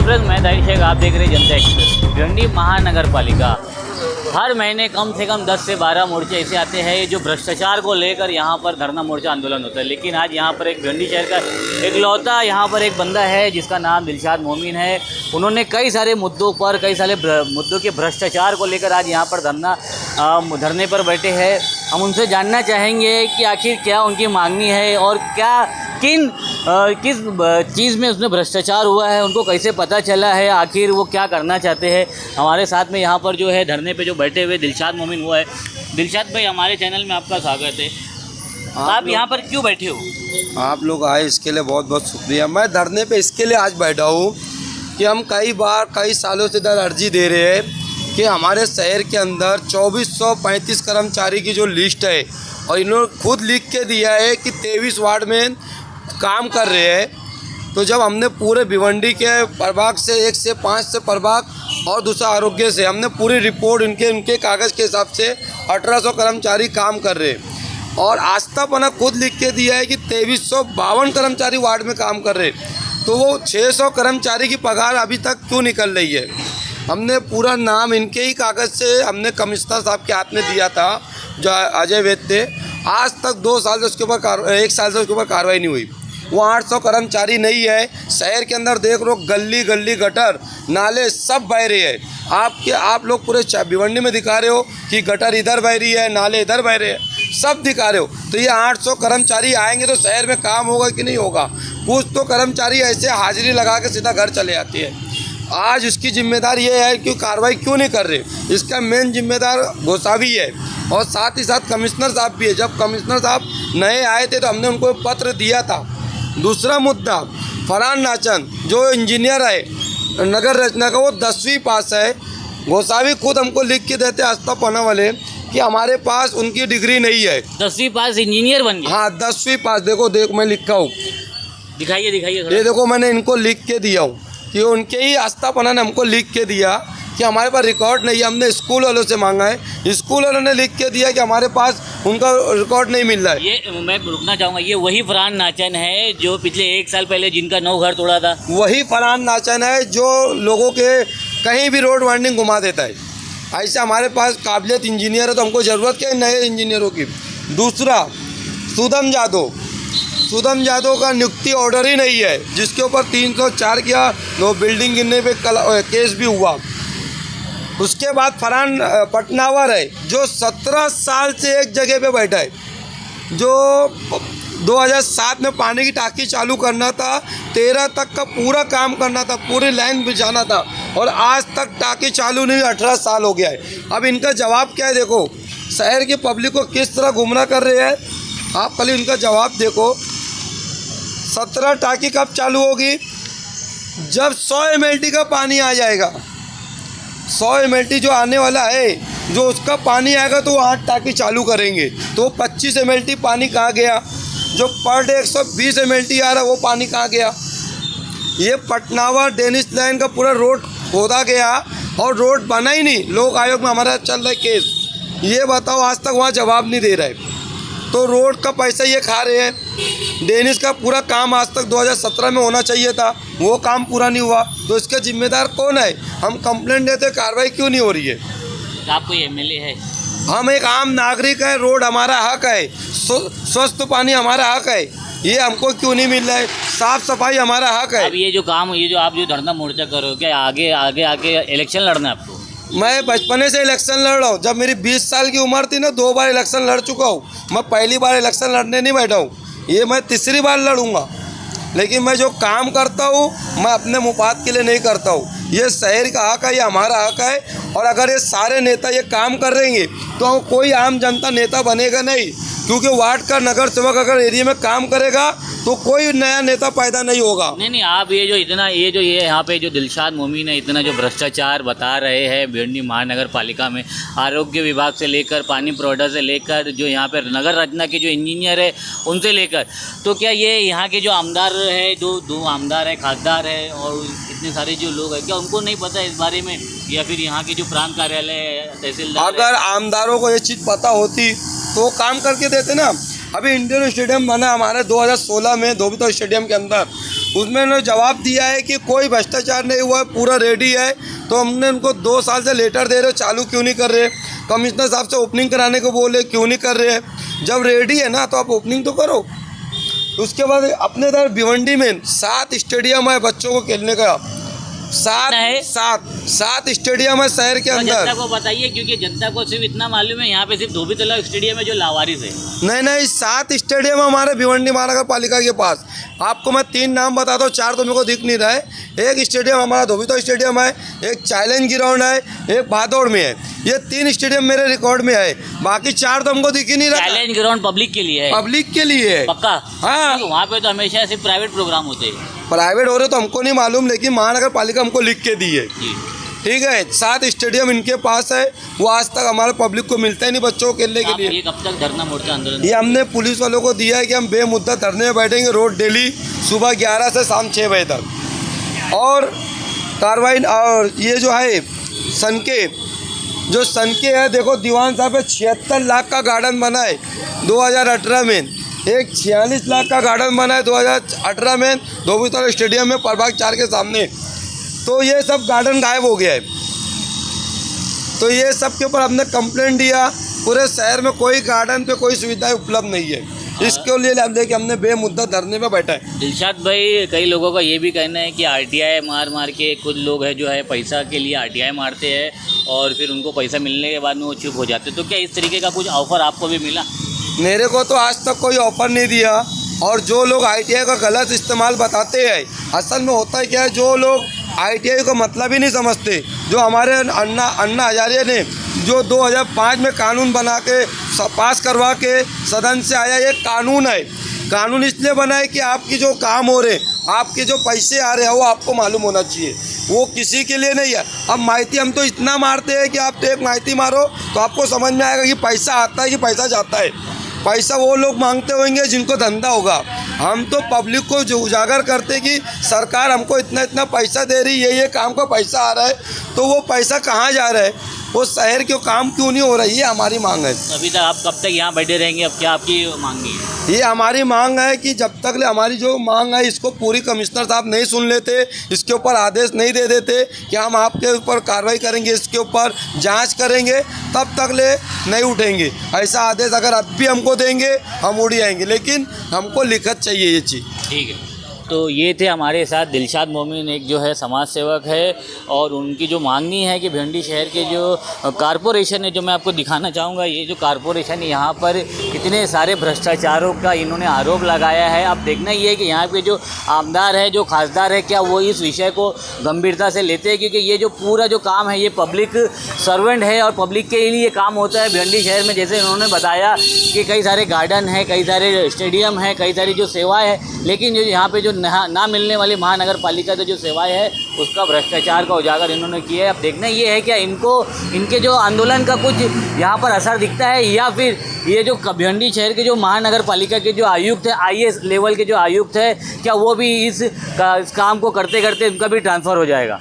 Friends, मैं दाहिर शेख, आप देख रहे हैं जनता एक्सप्रेस। भिवंडी महानगर पालिका हर महीने कम से कम 10 से 12 मोर्चे ऐसे आते हैं जो भ्रष्टाचार को लेकर यहाँ पर धरना मोर्चा आंदोलन होता है। लेकिन आज यहाँ पर एक भिवंडी शहर का इकलौता यहाँ पर एक बंदा है जिसका नाम दिलशाद मोमिन है। उन्होंने कई सारे मुद्दों पर, कई सारे मुद्दों के भ्रष्टाचार को लेकर आज यहाँ पर धरने पर बैठे हैं। हम उनसे जानना चाहेंगे कि आखिर क्या उनकी मांगनी है और किस चीज़ में उसमें भ्रष्टाचार हुआ है, उनको कैसे पता चला है, आखिर वो क्या करना चाहते हैं। हमारे साथ में यहाँ पर जो है धरने पे जो बैठे हुए दिलशाद मोमिन हुआ है। दिलशाद भाई, हमारे चैनल में आपका स्वागत है। आप यहाँ पर क्यों बैठे हो? आप लोग आए इसके लिए बहुत बहुत शुक्रिया। मैं धरने पे इसके लिए आज बैठा हूँ कि हम कई सालों से इधर अर्जी दे रहे हैं कि हमारे शहर के अंदर 2435 कर्मचारी की जो लिस्ट है, और इन्होंने खुद लिख के दिया है कि 23 वार्ड में काम कर रहे हैं। तो जब हमने पूरे भिवंडी के प्रभाग से 1 से 5 से प्रभाग और दूसरा आरोग्य से हमने पूरी रिपोर्ट उनके कागज़ के हिसाब से 1800 कर्मचारी काम कर रहे हैं, और आस्थापना खुद लिख के दिया है कि 2352 कर्मचारी वार्ड में काम कर रहे हैं। तो वो 600 कर्मचारी की पगार अभी तक क्यों निकल रही है? हमने पूरा नाम इनके ही कागज़ से हमने कमिश्नर साहब के हाथ में दिया था, जो अजय वैद्य थे। आज तक 2 साल से उसके ऊपर 1 साल से उसके ऊपर कार्रवाई नहीं हुई। वो 800 कर्मचारी नहीं है। शहर के अंदर देख लो, गली गली गटर नाले सब बह रहे हैं। आप लोग पूरे भिवंडी में दिखा रहे हो कि गटर इधर बह रही है, नाले इधर बह रहे हैं, सब दिखा रहे हो। तो ये 800 कर्मचारी आएंगे तो शहर में काम होगा कि नहीं होगा? कुछ तो कर्मचारी ऐसे हाजिरी लगा के सीधा घर चले जाती है। आज उसकी जिम्मेदार ये है कि कार्रवाई क्यों नहीं कर रहे। इसका मेन जिम्मेदार गोसावी है और साथ ही साथ कमिश्नर साहब भी है। जब कमिश्नर साहब नए आए थे तो हमने उनको पत्र दिया था। दूसरा मुद्दा, फरहान नाचन जो इंजीनियर है नगर रचना का, वो 10वीं पास है। गोसावी खुद हमको लिख के देते आस्थापना वाले कि हमारे पास उनकी डिग्री नहीं है। 10वीं पास इंजीनियर बन गए? हाँ, 10वीं पास। देखो मैं लिखा हूँ, दिखाइए ये देखो, मैंने इनको लिख के दिया हूँ कि उनके ही आस्थापना ने हमको लिख के दिया कि हमारे पास रिकॉर्ड नहीं है। हमने स्कूल वालों से मांगा है, स्कूल वालों ने लिख के दिया कि हमारे पास उनका रिकॉर्ड नहीं मिल रहा है। ये मैं रुकना चाहूँगा, ये वही फरहान नाचन है जो पिछले 1 साल पहले जिनका 9 घर तोड़ा था? वही फरहान नाचन है जो लोगों के कहीं भी रोड वाइंडिंग घुमा देता है। ऐसे हमारे पास काबिलियत इंजीनियर है, तो हमको ज़रूरत क्या है नए इंजीनियरों की। दूसरा, सुदम यादव का नियुक्ति ऑर्डर ही नहीं है, जिसके ऊपर 304 किया, वो बिल्डिंग गिरने पे केस भी हुआ। उसके बाद फरहान पटनावर है जो 17 साल से एक जगह पे बैठा है, जो 2007 में पानी की टाँकी चालू करना था, 13 तक का पूरा काम करना था, पूरी लाइन बिछाना था, और आज तक टाँकी चालू नहीं, 18 साल हो गया है। अब इनका जवाब क्या है? देखो, शहर की पब्लिक को किस तरह गुमराह कर रहे हैं। आप पहले इनका जवाब देखो। 17 टाँकी कब चालू होगी? जब 100 MLT का पानी आ जाएगा। 100 MLT जो आने वाला है, जो उसका पानी आएगा तो वो 8 टाँकी चालू करेंगे। तो 25 MLT पानी कहाँ गया? जो पर डे 120 MLT आ रहा है वो पानी कहाँ गया? ये पटनावर डेनिस लाइन का पूरा रोड खोदा गया और रोड बना ही नहीं। लोक आयोग में हमारा चल रहा है केस। ये बताओ, आज तक वहाँ जवाब नहीं दे रहा है। तो रोड का पैसा ये खा रहे हैं। डेनिस का पूरा काम आज तक 2017 में होना चाहिए था, वो काम पूरा नहीं हुआ। तो इसका जिम्मेदार कौन है? हम कंप्लेंट देते, कार्रवाई क्यों नहीं हो रही है? आप कोई MLA है? हम एक आम नागरिक है, रोड हमारा हक है, स्वस्थ पानी हमारा हक है, ये हमको क्यों नहीं मिल रहा है? साफ सफाई हमारा हक है। अब ये जो आप जो धरना मोर्चा कर रहे हो, क्या आगे इलेक्शन लड़ना है आपको? मैं बचपने से इलेक्शन लड़ रहा हूँ। जब मेरी 20 साल की उम्र थी ना, 2 बार इलेक्शन लड़ चुका हूँ। मैं पहली बार इलेक्शन लड़ने नहीं बैठा हूँ, ये मैं तीसरी बार लड़ूंगा। लेकिन मैं जो काम करता हूँ, मैं अपने मुफाद के लिए नहीं करता हूँ। ये शहर का हक है, ये हमारा हक है। और अगर ये सारे नेता ये काम कर रहेंगे तो कोई आम जनता नेता बनेगा नहीं, क्योंकि वार्ड का नगर सेवक अगर एरिया में काम करेगा तो कोई नया नेता पैदा नहीं होगा। नहीं, आप ये यहाँ पे जो दिलशाद मोमिन है, इतना जो भ्रष्टाचार बता रहे हैं भिवंडी महानगर पालिका में, आरोग्य विभाग से लेकर पानी प्रोडक्ट से लेकर जो यहाँ पर नगर रचना के जो इंजीनियर है उनसे लेकर, तो क्या ये यहाँ के जो आमदार है, दो आमदार है, खासदार है, और इतने सारे जो लोग हैं, क्या उनको नहीं पता इस बारे में? या फिर यहाँ के जो प्रांत कार्यालय है, तहसीलदार, अगर आमदारों को ये चीज़ पता होती तो काम करके देते ना। अभी इंडियन स्टेडियम बना हमारे 2016 में धोबिता स्टेडियम के अंदर, उसमें उन्होंने जवाब दिया है कि कोई भ्रष्टाचार नहीं हुआ है, पूरा रेडी है। तो हमने उनको 2 साल से लेटर दे रहे, चालू क्यों नहीं कर रहे? कमिश्नर साहब से ओपनिंग कराने को बोले, क्यों नहीं कर रहे? जब रेडी है ना तो आप ओपनिंग तो करो। उसके बाद अपने इधर भिवंडी में 7 स्टेडियम है बच्चों को खेलने का, 7 स्टेडियम है शहर के अंदर। जनता को बताइए, क्योंकि जनता को सिर्फ इतना मालूम है यहाँ पे सिर्फ धोबीतला स्टेडियम है जो लावारिस है। नहीं 7 स्टेडियम हमारे भिवंडी महानगर पालिका के पास। आपको मैं 3 नाम बताता हूँ, 4 तो मेरे को दिख नहीं रहा है। एक स्टेडियम हमारा धोबिता स्टेडियम है, एक चैलेंज ग्राउंड है, एक भादौड़ में है। ये 3 स्टेडियम मेरे रिकॉर्ड में है, बाकी 4 तो हमको दिख ही नहीं रहा। चैलेंज ग्राउंड पब्लिक के लिए है, पब्लिक के लिए है पक्का। हाँ, वहाँ पे तो हमेशा सिर्फ प्राइवेट प्रोग्राम होते हैं। प्राइवेट हो रहे तो हमको नहीं मालूम, लेकिन महानगर पालिका हमको लिख के दी है। जी। ठीक है, 7 स्टेडियम इनके पास है, वो आज तक हमारे पब्लिक को मिलता ही नहीं बच्चों को खेलने के आप लिए। ये कब तक धरना मोर्चा आंदोलन? ये हमने पुलिस वालों को दिया है कि हम बेमुद्दत धरने में बैठेंगे रोज डेली, सुबह 11 से शाम 6 बजे तक। और कार्रवाई, और ये जो है सनके है, देखो दीवान साहब पे 76 लाख का गार्डन बना है 2018 में, एक 46 लाख का गार्डन बना है 2018 में धोबीतला स्टेडियम में प्रभाग 4 के सामने। तो ये सब गार्डन गायब हो गया है। तो ये सब के ऊपर हमने कंप्लेंट दिया, पूरे शहर में कोई गार्डन पे कोई सुविधाएं उपलब्ध नहीं है। इसके लिए हमने बेमुद्दत धरने में बैठा है। दिलशाद भाई, कई लोगों का ये भी कहना है कि आरटीआई मार के कुछ लोग हैं जो है पैसा के लिए आरटीआई मारते हैं और फिर उनको पैसा मिलने के बाद में वो चुप हो जाते। तो क्या इस तरीके का कुछ ऑफर आपको भी मिला? मेरे को तो आज तक कोई ऑफर नहीं दिया। और जो लोग आईटीआई का गलत इस्तेमाल बताते हैं, असल में होता है क्या है, जो लोग आईटीआई का मतलब ही नहीं समझते, जो हमारे अन्ना हजारे ने जो 2005 में कानून बना के पास करवा के सदन से आया, ये कानून है। कानून इसलिए बना है कि आपकी जो काम हो रहे, आपके जो पैसे आ रहे हैं वो आपको मालूम होना चाहिए, वो किसी के लिए नहीं है। अब माहिती हम तो इतना मारते हैं कि आप तो एक माहिती मारो तो आपको समझ में आएगा कि पैसा आता है कि पैसा जाता है। पैसा वो लोग मांगते होंगे जिनको धंधा होगा। हम तो पब्लिक को जो उजागर करते कि सरकार हमको इतना पैसा दे रही है, ये काम का पैसा आ रहा है, तो वो पैसा कहाँ जा रहा है, वो शहर के काम क्यों नहीं हो रहा है, ये हमारी मांग है। अभी तक आप कब तक यहाँ बैठे रहेंगे? अब क्या आपकी मांग है? ये हमारी मांग है कि जब तक हमारी जो मांग है इसको पूरी कमिश्नर साहब नहीं सुन लेते, इसके ऊपर आदेश नहीं दे देते कि हम आपके ऊपर कार्रवाई करेंगे, इसके ऊपर जांच करेंगे, तब तक ले नहीं उठेंगे। ऐसा आदेश अगर अब भी हमको देंगे हम उड़ आएंगे, लेकिन हमको लिखत चाहिए ये चीज़। ठीक है। तो ये थे हमारे साथ दिलशाद मोमिन, एक जो है समाज सेवक है, और उनकी जो मांगनी है कि भिवंडी शहर के जो कारपोरेशन है, जो मैं आपको दिखाना चाहूँगा, ये जो कारपोरेशन है यहाँ पर कितने सारे भ्रष्टाचारों का इन्होंने आरोप लगाया है। अब देखना ये है कि यहाँ पे जो आमदार है, जो खासदार है, क्या वो इस विषय को गंभीरता से लेते हैं, क्योंकि ये जो पूरा जो काम है ये पब्लिक सर्वेंट है और पब्लिक के लिए काम होता है भिवंडी शहर में। जैसे उन्होंने बताया कि कई सारे गार्डन हैं, कई सारे स्टेडियम हैं, कई सारी जो सेवाएँ हैं, लेकिन जो यहाँ पर जो ना मिलने वाली महानगर पालिका से जो सेवाएं है उसका भ्रष्टाचार का उजागर इन्होंने किया है। अब देखना ये है क्या इनके जो आंदोलन का कुछ यहाँ पर असर दिखता है, या फिर ये जो भिवंडी शहर के जो महानगर पालिका के जो आयुक्त है, IAS लेवल के जो आयुक्त है, क्या वो भी इस काम को करते करते उनका भी ट्रांसफ़र हो जाएगा।